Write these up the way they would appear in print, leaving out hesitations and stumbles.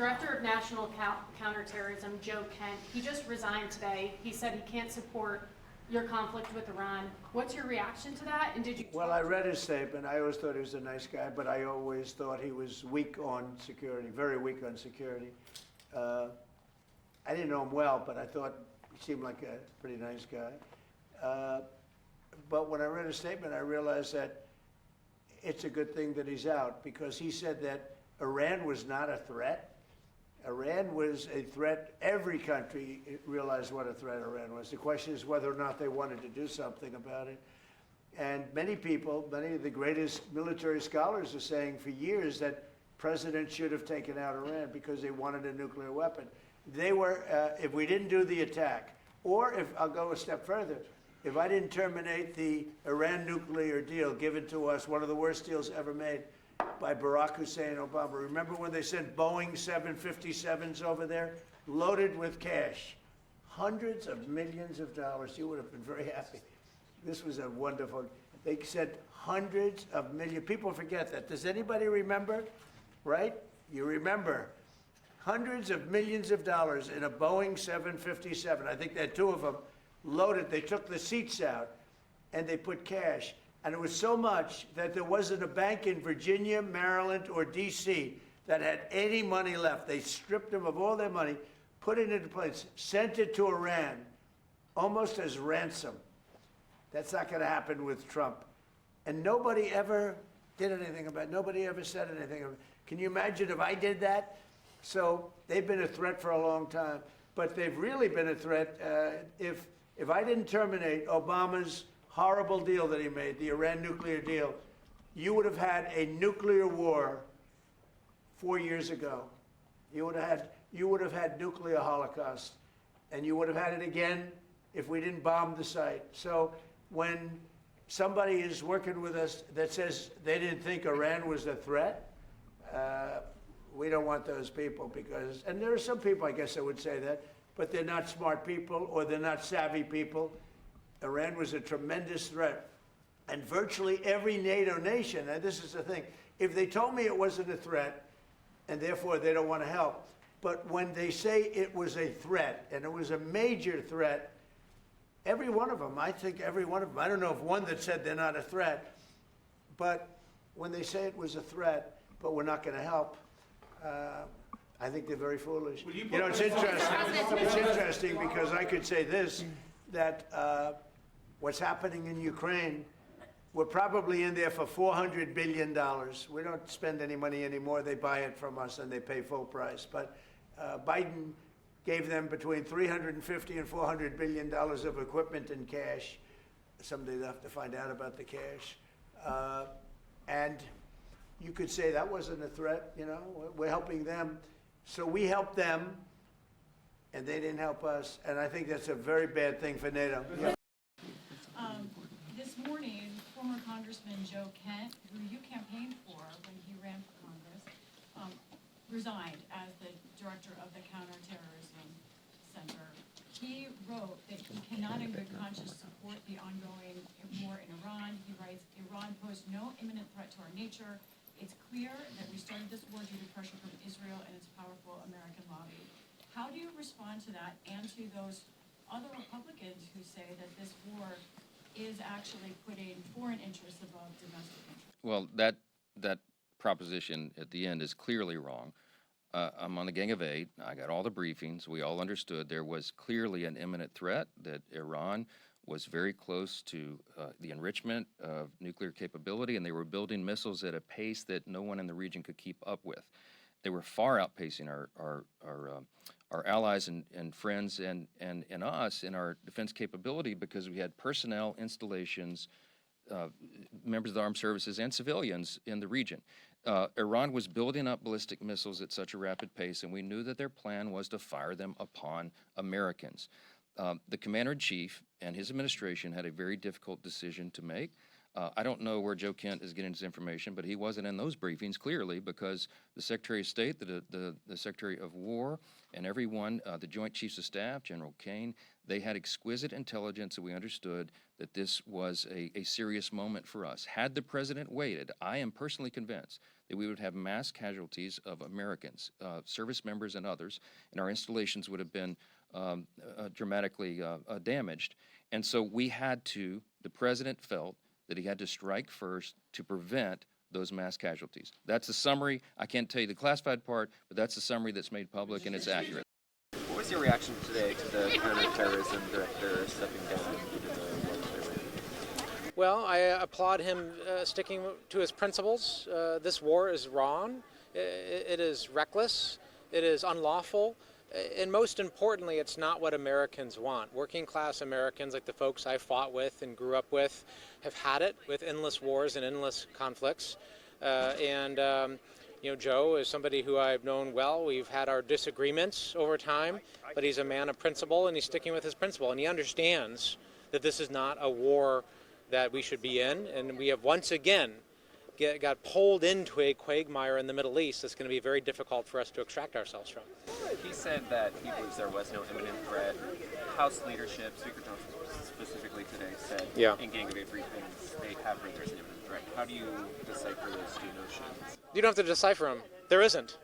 director of National Counterterrorism, Joe Kent, he just resigned today. He said he can't support your conflict with Iran. What's your reaction to that? And did you? Well, I read his statement. I always thought he was a nice guy, but I always thought he was weak on security, very weak on security. I didn't know him well, but I thought he seemed like a pretty nice guy. But when I read his statement, I realized that it's a good thing that he's out, because he said that Iran was not a threat. Iran was a threat. Every country realized what a threat Iran was. The question is whether or not they wanted to do something about it. And many people, many of the greatest military scholars are saying for years that presidents should have taken out Iran because they wanted a nuclear weapon. They were, if we didn't do the attack, or if, I'll go a step further, if I didn't terminate the Iran nuclear deal given to us, one of the worst deals ever made by Barack Hussein Obama. Remember when they sent Boeing 757s over there, loaded with cash? Hundreds of millions of dollars. You would have been very happy. This was a wonderful, they said hundreds of millions. People forget that. Does anybody remember? Right? You remember. Hundreds of millions of dollars in a Boeing 757. I think there are two of them loaded. They took the seats out and they put cash. And it was so much that there wasn't a bank in Virginia, Maryland, or D.C. that had any money left. They stripped them of all their money, put it into place, sent it to Iran, almost as ransom. That's not going to happen with Trump. And nobody ever did anything about it. Nobody ever said anything about it. Can you imagine if I did that? So they've been a threat for a long time. But they've really been a threat. If I didn't terminate Obama's horrible deal that he made, the Iran nuclear deal, you would have had a nuclear war 4 years ago. You would have had nuclear holocaust, and you would have had it again if we didn't bomb the site. So when somebody is working with us that says they didn't think Iran was a threat, we don't want those people, because, and there are some people, I guess, that would say that, but they're not smart people or they're not savvy people. Iran was a tremendous threat. And virtually every NATO nation, and this is the thing, if they told me it wasn't a threat, and therefore they don't want to help, but when they say it was a threat, and it was a major threat, every one of them, I think every one of them, I don't know of one that said they're not a threat, but when they say it was a threat, but we're not going to help, I think they're very foolish. You know, it's interesting. It's interesting because I could say this, that what's happening in Ukraine, we're probably in there for $400 billion. We don't spend any money anymore. They buy it from us and they pay full price. But Biden gave them between $350 and $400 billion of equipment and cash. Someday they'll have to find out about the cash. And you could say that wasn't a threat, you know, we're helping them. So we helped them, and they didn't help us, and I think that's a very bad thing for NATO. Yeah. This morning, former Congressman Joe Kent, who you campaigned for when he ran for Congress, resigned as the director of the Counterterrorism Center. He wrote that he cannot in good conscience support the ongoing war in Iran. He writes, Iran posed no imminent threat to our nature. It's clear that we started this war due to pressure from Israel and its powerful American lobby. How do you respond to that and to those other Republicans who say that this war is actually putting foreign interests above domestic interests? Well, that proposition at the end is clearly wrong. I'm on the Gang of Eight. I got all the briefings. We all understood there was clearly an imminent threat, that Iran was very close to the enrichment of nuclear capability, and they were building missiles at a pace that no one in the region could keep up with. They were far outpacing our allies and friends and us in our defense capability, because we had personnel, installations, members of the armed services, and civilians in the region. Iran was building up ballistic missiles at such a rapid pace, and we knew that their plan was to fire them upon Americans. The commander-in-chief and his administration had a very difficult decision to make. I don't know where Joe Kent is getting his information, but he wasn't in those briefings clearly, because the Secretary of State, the Secretary of War, and everyone, the Joint Chiefs of Staff, General Kane, they had exquisite intelligence, and we understood that this was a serious moment for us. Had the president waited, I am personally convinced that we would have mass casualties of Americans, service members and others, and our installations would have been dramatically damaged. And so we had to, the president felt that he had to strike first to prevent those mass casualties. That's a summary. I can't tell you the classified part, but that's the summary that's made public, and it's accurate. What was your reaction today to the counterterrorism director stepping down due to the work they were doing? Well, I applaud him sticking to his principles. This war is wrong. It is reckless. It is unlawful. And most importantly, it's not what Americans want. Working class Americans, like the folks I fought with and grew up with, have had it with endless wars and endless conflicts. You know, Joe is somebody who I've known well. We've had our disagreements over time, but he's a man of principle, and he's sticking with his principle. And he understands that this is not a war that we should be in, and we have once again got pulled into a quagmire in the Middle East that's going to be very difficult for us to extract ourselves from. He said that he believes there was no imminent threat. House leadership, Speaker Johnson specifically today, said in Gang of Eight briefings they have heard there's an imminent threat. How do you decipher those two notions? You don't have to decipher them. There isn't.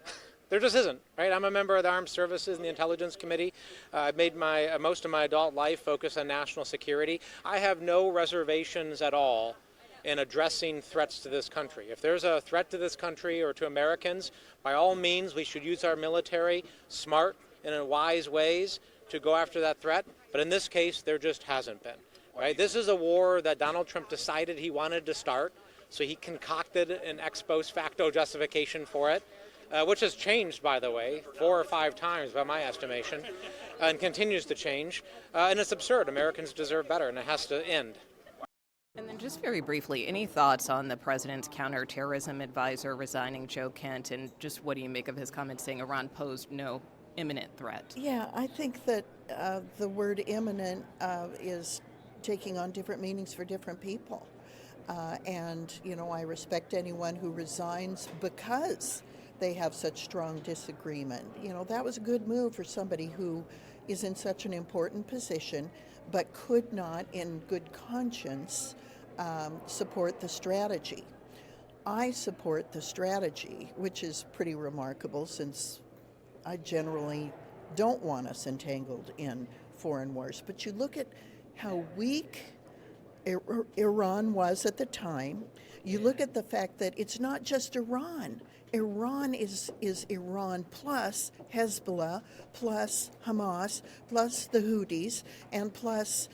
There just isn't, right? I'm a member of the Armed Services and the Intelligence Committee. I've made most of my adult life focus on national security. I have no reservations at all in addressing threats to this country. If there's a threat to this country or to Americans, by all means, we should use our military smart and in wise ways to go after that threat. But in this case, there just hasn't been, right? This is a war that Donald Trump decided he wanted to start, so he concocted an ex post facto justification for it, which has changed, by the way, 4 or 5 times by my estimation, and continues to change. And it's absurd. Americans deserve better, and it has to end. And then just very briefly, any thoughts on the president's counterterrorism advisor resigning, Joe Kent, and just what do you make of his comments saying Iran posed no imminent threat? Yeah, I think that the word imminent is taking on different meanings for different people. And, you know, I respect anyone who resigns because they have such strong disagreement. You know, that was a good move for somebody who is in such an important position but could not, in good conscience, support the strategy. I support the strategy, which is pretty remarkable since I generally don't want us entangled in foreign wars. But you look at how weak Iran was at the time. You look at the fact that it's not just Iran. Iran is Iran plus Hezbollah, plus Hamas, plus the Houthis, and plus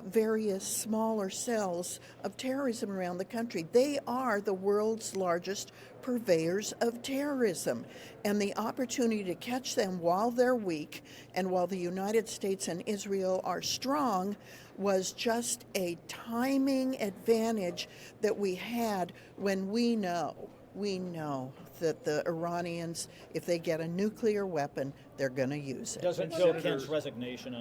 various smaller cells of terrorism around the country. They are the world's largest purveyors of terrorism. And the opportunity to catch them while they're weak and while the United States and Israel are strong was just a timing advantage that we had when we know that the Iranians, if they get a nuclear weapon, they're going to use it. Doesn't Joe Kent's resignation?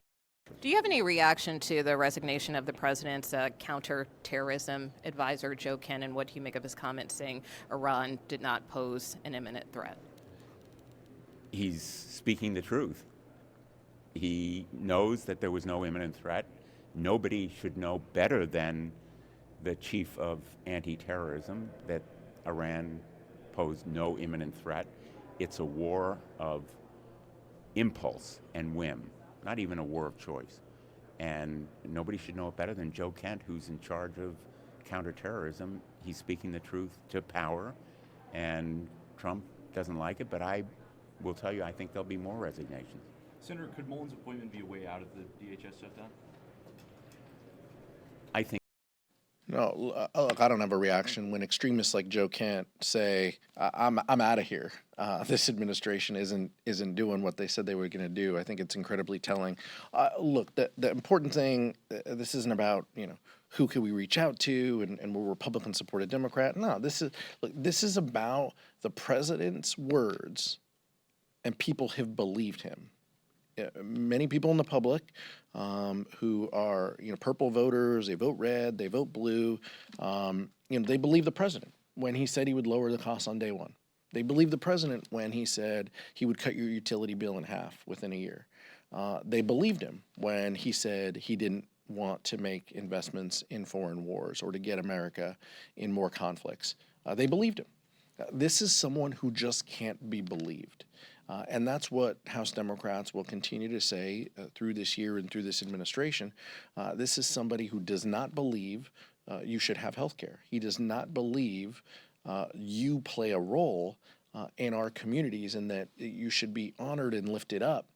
Do you have any reaction to the resignation of the president's counterterrorism advisor, Joe Kent, and what do you make of his comments saying Iran did not pose an imminent threat? He's speaking the truth. He knows that there was no imminent threat. Nobody should know better than the chief of anti-terrorism that Iran posed no imminent threat. It's a war of impulse and whim, not even a war of choice. And nobody should know it better than Joe Kent, who's in charge of counterterrorism. He's speaking the truth to power, and Trump doesn't like it, but I will tell you, I think there'll be more resignations. Senator, could Muellen's appointment be a way out of the DHS shutdown? I think. No, look, I don't have a reaction when extremists like Joe Kent say, "I'm out of here. This administration isn't doing what they said they were going to do." I think it's incredibly telling. Look, the important thing, this isn't about who can we reach out to and will Republicans support a Democrat. No, this is about the president's words, and people have believed him. many people in the public who are, purple voters, they vote red, they vote blue, they believe the president when he said he would lower the costs on day one. They believe the president when he said he would cut your utility bill in half within a year. They believed him when he said he didn't want to make investments in foreign wars or to get America in more conflicts. They believed him. This is someone who just can't be believed. And that's what House Democrats will continue to say through this year and through this administration. This is somebody who does not believe you should have health care. He does not believe you play a role in our communities and that you should be honored and lifted up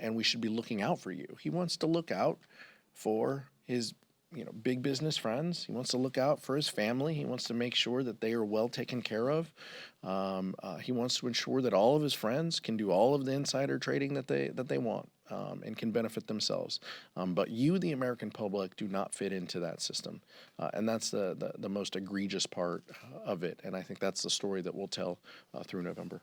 and we should be looking out for you. He wants to look out for his big business friends. He wants to look out for his family. He wants to make sure that they are well taken care of. He wants to ensure that all of his friends can do all of the insider trading that they want and can benefit themselves. But you, the American public, do not fit into that system. And that's the most egregious part of it. And I think that's the story that we'll tell through November.